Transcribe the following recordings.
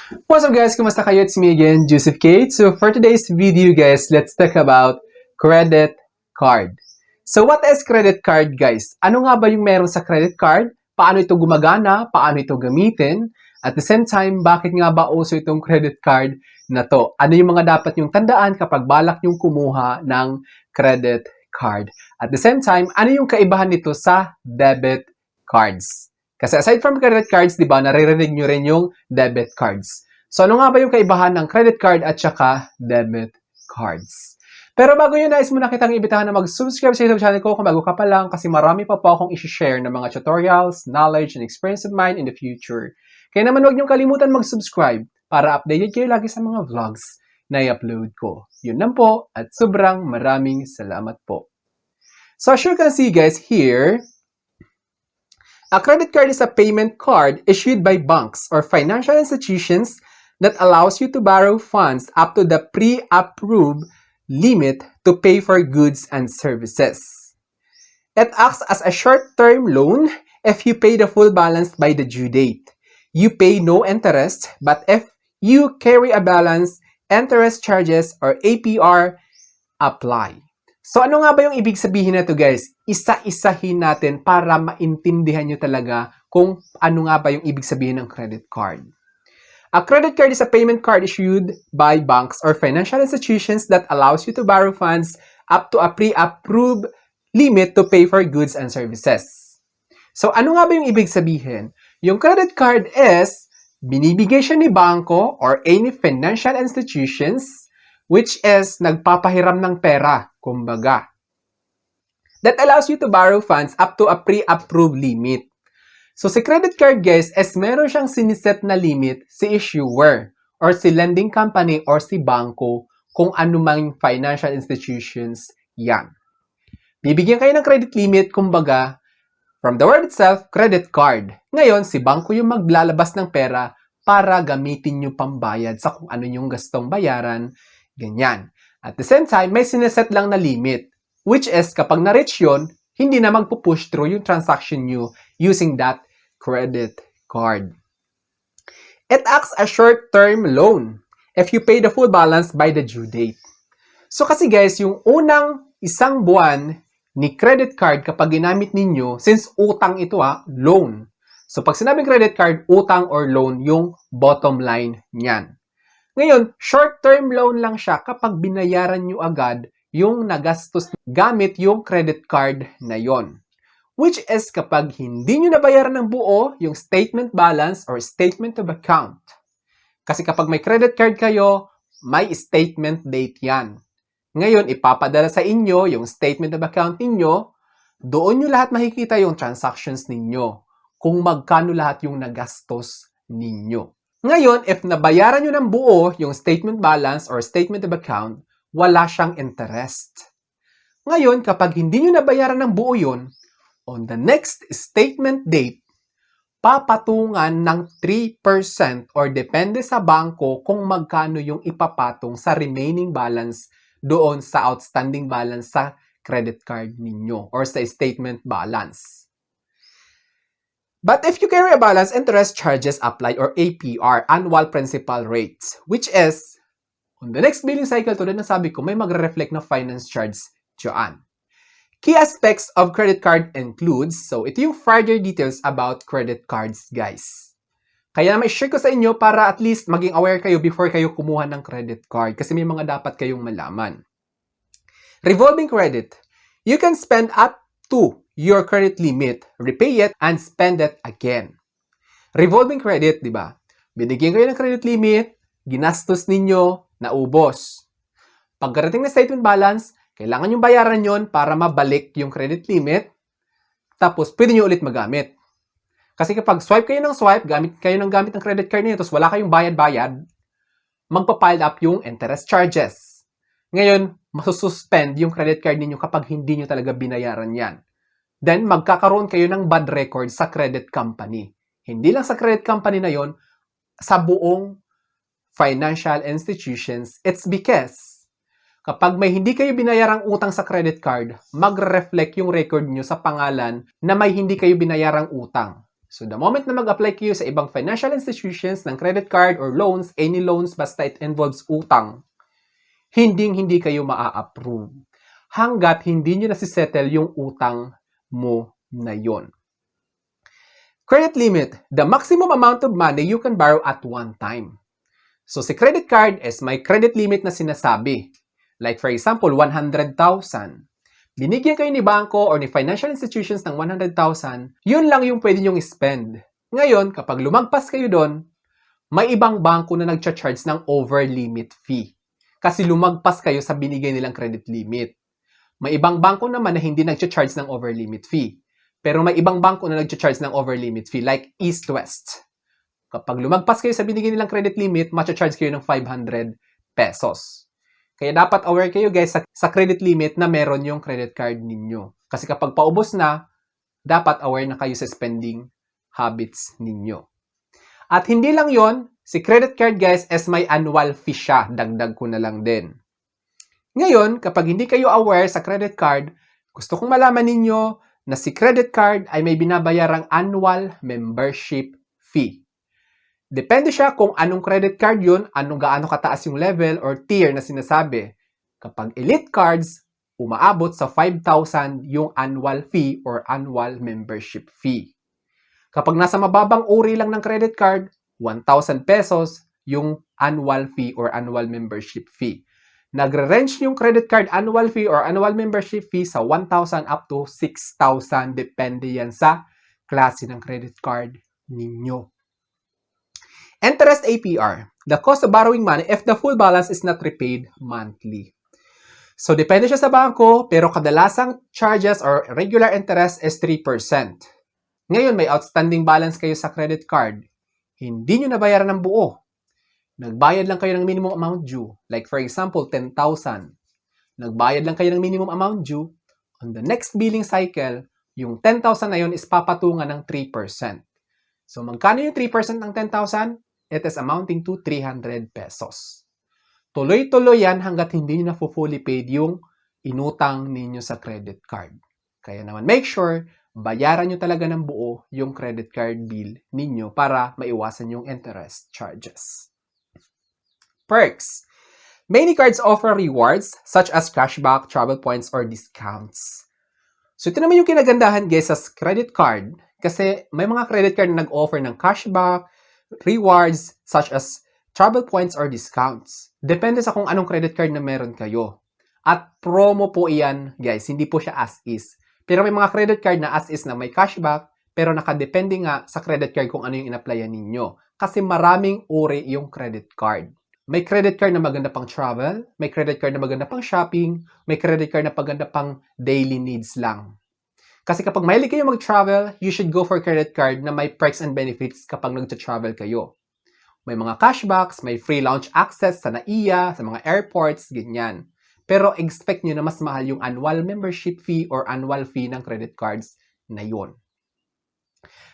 What's up guys? Kumusta kayo? It's me again, Joseph Kate. So for today's video guys, let's talk about credit card. So what is credit card guys? Ano nga ba yung meron sa credit card? Paano ito gumagana? Paano ito gamitin? At the same time, bakit nga ba uso itong credit card na to? Ano yung mga dapat yung tandaan kapag balak yung kumuha ng credit card? At the same time, ano yung kaibahan nito sa debit cards? Kasi aside from credit cards, di ba, naririnig nyo rin yung debit cards. So, ano nga ba yung kaibahan ng credit card at saka debit cards? Pero bago yun, nais muna kitang ibitahan na mag-subscribe sa YouTube channel ko kung bago ka pa lang kasi marami pa po akong isi-share ng mga tutorials, knowledge, and experience of mine in the future. Kaya naman huwag niyong kalimutan mag-subscribe para updated kayo lagi sa mga vlogs na i-upload ko. Yun lang po at sobrang maraming salamat po. So, as you can see guys here, a credit card is a payment card issued by banks or financial institutions that allows you to borrow funds up to the pre-approved limit to pay for goods and services. It acts as a short-term loan if you pay the full balance by the due date. You pay no interest, but if you carry a balance, interest charges or APR apply. So ano nga ba yung ibig sabihin na to guys? Isa-isahin natin para maintindihan nyo talaga kung ano nga ba yung ibig sabihin ng credit card. A credit card is a payment card issued by banks or financial institutions that allows you to borrow funds up to a pre-approved limit to pay for goods and services. So ano nga ba yung ibig sabihin? Yung credit card is binibigay siya ni bangko or any financial institutions which is nagpapahiram ng pera, kumbaga. That allows you to borrow funds up to a pre-approved limit. So, si credit card guys, is meron siyang siniset na limit si issuer or si lending company or si bangko kung anumang financial institutions yan. Bibigyan kayo ng credit limit, kumbaga, from the word itself, credit card. Ngayon, si bangko yung maglalabas ng pera para gamitin nyo pambayad sa kung ano yung gastong bayaran, ganyan. At the same time, may sineset lang na limit, which is kapag na-reach yun, hindi na magpupush through yung transaction nyo using that credit card. It acts as short-term loan if you pay the full balance by the due date. So kasi guys, yung unang isang buwan ni credit card kapag ginamit ninyo, since utang ito loan. So pag sinabing credit card, utang or loan yung bottom line niyan. Ngayon, short-term loan lang siya kapag binayaran nyo agad yung nagastos gamit yung credit card na yon. Which is kapag hindi nyo nabayaran ng buo yung statement balance or statement of account. Kasi kapag may credit card kayo, may statement date yan. Ngayon, ipapadala sa inyo yung statement of account ninyo, doon nyo lahat makikita yung transactions ninyo, kung magkano lahat yung nagastos ninyo. Ngayon, if nabayaran nyo ng buo yung statement balance or statement of account, wala siyang interest. Ngayon, kapag hindi nyo nabayaran ng buo yun, on the next statement date, papatungan ng 3% or depende sa bangko kung magkano yung ipapatong sa remaining balance doon sa outstanding balance sa credit card ninyo or sa statement balance. But if you carry a balance, interest charges apply or APR, annual principal rates, which is, on the next billing cycle, tulad ng sabi ko, may magre-reflect na finance charge dyan. Key aspects of credit card includes, so ito yung further details about credit cards, guys. Kaya may share ko sa inyo para at least maging aware kayo before kayo kumuha ng credit card kasi may mga dapat kayong malaman. Revolving credit. You can spend up to your credit limit, repay it, and spend it again. Revolving credit, di ba? Binigyan kayo ng credit limit, ginastos ninyo, naubos. Pagkarating na statement balance, kailangan yung bayaran yon para mabalik yung credit limit, tapos pwede nyo ulit magamit. Kasi kapag swipe kayo ng swipe, gamit ng credit card niyo, tapos wala kayong bayad-bayad, magpa-pile up yung interest charges. Ngayon, masususpend yung credit card niyo kapag hindi nyo talaga binayaran yan. Then, magkakaroon kayo ng bad record sa credit company. Hindi lang sa credit company na yon, sa buong financial institutions. It's because kapag may hindi kayo binayarang utang sa credit card, magre-reflect yung record nyo sa pangalan na may hindi kayo binayarang utang. So the moment na mag-apply kayo sa ibang financial institutions ng credit card or loans, any loans basta it involves utang, hindi kayo maa-approve hanggat hindi nyo nasisettle yung utang mo na yon. Credit limit, the maximum amount of money you can borrow at one time. So si credit card is may credit limit na sinasabi. Like for example, 100,000. Binigyan kayo ni bangko or ni financial institutions ng 100,000, yun lang yung pwede nyong spend. Ngayon, kapag lumagpas kayo doon, may ibang bangko na nagcha-charge ng over-limit fee. Kasi lumagpas kayo sa binigay nilang credit limit. May ibang bangko naman na hindi nagcha-charge ng over-limit fee. Pero may ibang bangko na nagcha-charge ng over-limit fee like East West. Kapag lumagpas kayo sa binigay nilang credit limit, matcha-charge kayo ng 500 pesos. Kaya dapat aware kayo guys sa credit limit na meron yung credit card ninyo. Kasi kapag paubos na, dapat aware na kayo sa spending habits ninyo. At hindi lang yon, si credit card guys is may annual fee siya. Dagdag ko na lang din. Ngayon, kapag hindi kayo aware sa credit card, gusto kong malaman ninyo na si credit card ay may binabayarang annual membership fee. Depende siya kung anong credit card yun, gaano kataas yung level or tier na sinasabi. Kapag elite cards, umaabot sa 5,000 yung annual fee or annual membership fee. Kapag nasa mababang uri lang ng credit card, 1,000 pesos yung annual fee or annual membership fee. Nagre-range yung credit card annual fee or annual membership fee sa 1,000 up to 6,000. Depende yan sa klase ng credit card ninyo. Interest APR, the cost of borrowing money if the full balance is not repaid monthly. So, depende siya sa bangko, pero kadalasang charges or regular interest is 3%. Ngayon, may outstanding balance kayo sa credit card. Hindi nyo nabayaran ng buo. Nagbayad lang kayo ng minimum amount due. Like for example, 10,000. Nagbayad lang kayo ng minimum amount due. On the next billing cycle, yung 10,000 na yun is papatungan ng 3%. So, magkano yung 3% ng 10,000? It is amounting to 300 pesos. Tuloy-tuloy yan hanggat hindi nyo na fully paid yung inutang ninyo sa credit card. Kaya naman, make sure bayaran nyo talaga ng buo yung credit card bill ninyo para maiwasan yung interest charges. Perks. Many cards offer rewards such as cashback, travel points, or discounts. So, ito naman yung kinagandahan guys sa credit card kasi may mga credit card na nag-offer ng cashback, rewards such as travel points or discounts. Depende sa kung anong credit card na meron kayo. At promo po iyan guys, hindi po siya as is. Pero may mga credit card na as is na may cashback pero nakadepende nga sa credit card kung ano yung in-applyan ninyo. Kasi maraming uri yung credit card. May credit card na maganda pang travel, may credit card na maganda pang shopping, may credit card na maganda pang daily needs lang. Kasi kapag mahilig kayo mag-travel, you should go for credit card na may perks and benefits kapag nag-travel kayo. May mga cashbacks, may free lounge access sa NAIA, sa mga airports, ganyan. Pero expect nyo na mas mahal yung annual membership fee or annual fee ng credit cards na yon.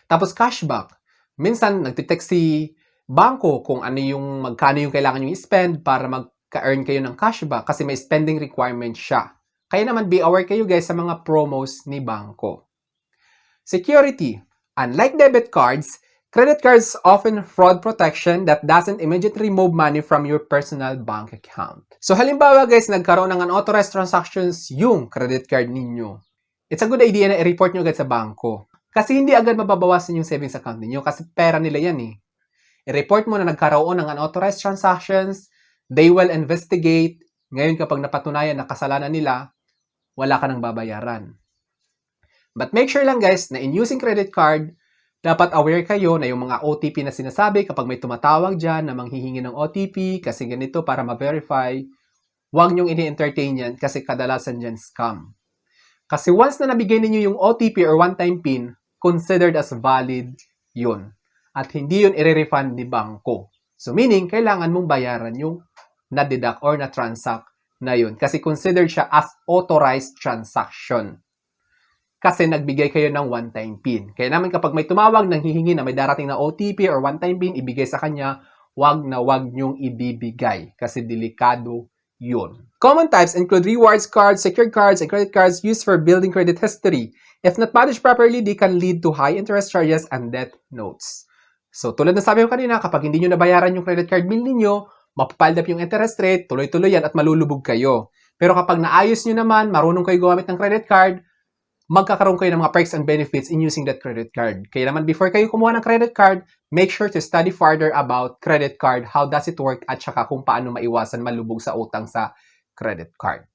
Tapos cashback. Minsan, nagtitext si bangko kung magkano yung kailangan nyo i-spend para magka-earn kayo ng cashback kasi may spending requirement siya. Kaya naman, be aware kayo guys sa mga promos ni bangko. Security. Unlike debit cards, credit cards often fraud protection that doesn't immediately remove money from your personal bank account. So halimbawa guys, nagkaroon ng unauthorized transactions yung credit card ninyo. It's a good idea na i-report nyo agad sa bangko. Kasi hindi agad mababawasan yung savings account ninyo kasi pera nila yan eh. I-report mo na nagkaroon ng unauthorized transactions, they will investigate. Ngayon kapag napatunayan na kasalanan nila, wala ka nang babayaran. But make sure lang guys na in using credit card, dapat aware kayo na yung mga OTP na sinasabi kapag may tumatawag dyan na manghihingi ng OTP kasi ganito para ma-verify, huwag nyong ini-entertain yan kasi kadalasan dyan scam. Kasi once na nabigay ninyo yung OTP or one-time PIN, considered as valid yun. At hindi yun i-refund ni bangko. So meaning, kailangan mong bayaran yung na-deduct or na-transact na yun. Kasi considered siya as authorized transaction. Kasi nagbigay kayo ng one-time PIN. Kaya naman kapag may tumawag nang hihingi na may darating na OTP or one-time PIN, ibigay sa kanya, wag na wag nyong ibibigay. Kasi delikado yun. Common types include rewards cards, secured cards, and credit cards used for building credit history. If not managed properly, they can lead to high interest charges and debt notes. So, tulad na sabi ko kanina, kapag hindi nyo nabayaran yung credit card bill ninyo, mapapiled up yung interest rate, tuloy-tuloy yan at malulubog kayo. Pero kapag naayos nyo naman, marunong kayo gumamit ng credit card, magkakaroon kayo ng mga perks and benefits in using that credit card. Kaya naman, before kayo kumuha ng credit card, make sure to study further about credit card, how does it work, at saka kung paano maiwasan malubog sa utang sa credit card.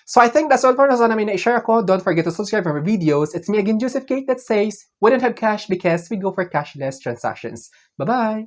So I think that's all for now. Sana may na-share ako. Don't forget to subscribe for my videos. It's me again, Joseph Kate, that says, we don't have cash because we go for cashless transactions. Bye-bye!